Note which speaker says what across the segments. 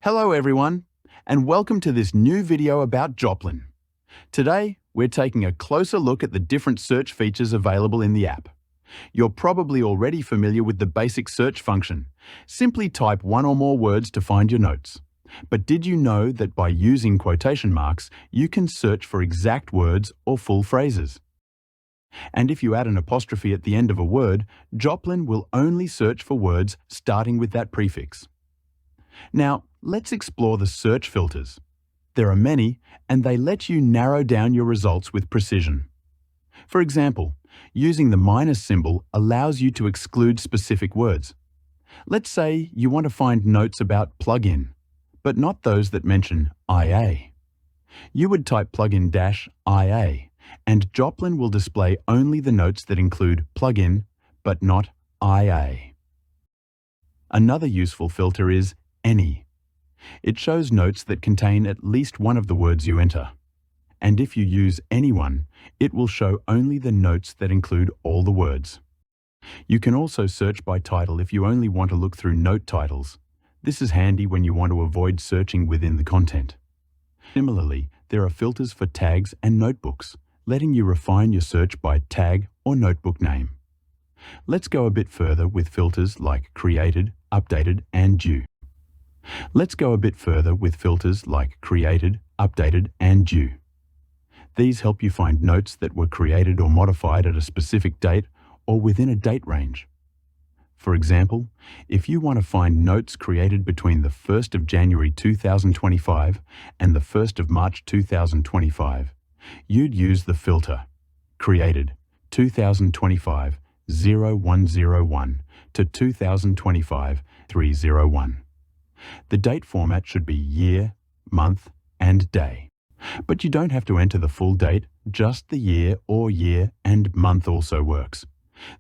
Speaker 1: Hello everyone, and welcome to this new video about Joplin. Today, we're taking a closer look at the different search features available in the app. You're probably already familiar with the basic search function. Simply type one or more words to find your notes. But did you know that by using quotation marks, you can search for exact words or full phrases? And if you add an apostrophe at the end of a word, Joplin will only search for words starting with that prefix. Now, let's explore the search filters. There are many, and they let you narrow down your results with precision. For example, using the minus symbol allows you to exclude specific words. Let's say you want to find notes about plugin, but not those that mention IA. You would type plugin-IA, and Joplin will display only the notes that include plugin, but not IA. Another useful filter is Any. It shows notes that contain at least one of the words you enter. And if you use anyone, it will show only the notes that include all the words. You can also search by title if you only want to look through note titles. This is handy when you want to avoid searching within the content. Similarly, there are filters for tags and notebooks, letting you refine your search by tag or notebook name. Let's go a bit further with filters like created, updated, and due. Let's go a bit further with filters like created, updated, and due. These help you find notes that were created or modified at a specific date or within a date range. For example, if you want to find notes created between the 1st of January 2025 and the 1st of March 2025, you'd use the filter created 2025 0101 to 2025 301. The date format should be year, month, and day. But you don't have to enter the full date, just the year or year and month also works.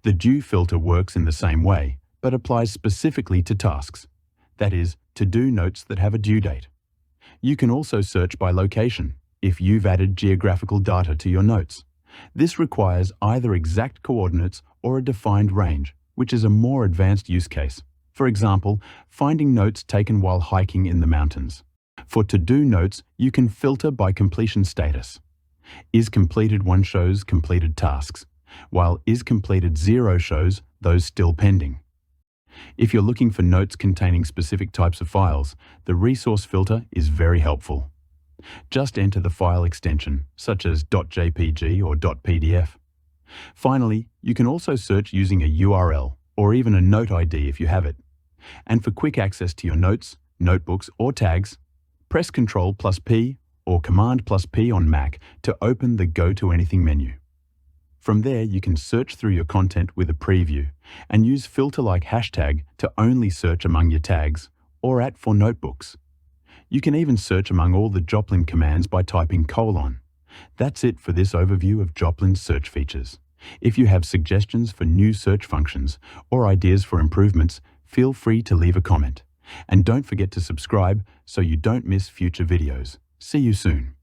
Speaker 1: The due filter works in the same way, but applies specifically to tasks. That is, to-do notes that have a due date. You can also search by location, if you've added geographical data to your notes. This requires either exact coordinates or a defined range, which is a more advanced use case. For example, finding notes taken while hiking in the mountains. For to-do notes, you can filter by completion status. Is completed 1 shows completed tasks, while is completed 0 shows those still pending. If you're looking for notes containing specific types of files, the resource filter is very helpful. Just enter the file extension, such as .jpg or .pdf. Finally, you can also search using a URL or even a note ID if you have it. And for quick access to your notes, notebooks, or tags, press Ctrl+P or Command+P on Mac to open the Go to Anything menu. From there, you can search through your content with a preview and use filter like hashtag to only search among your tags or for notebooks. You can even search among all the Joplin commands by typing :. That's it for this overview of Joplin's search features. If you have suggestions for new search functions or ideas for improvements, feel free to leave a comment. And don't forget to subscribe so you don't miss future videos. See you soon.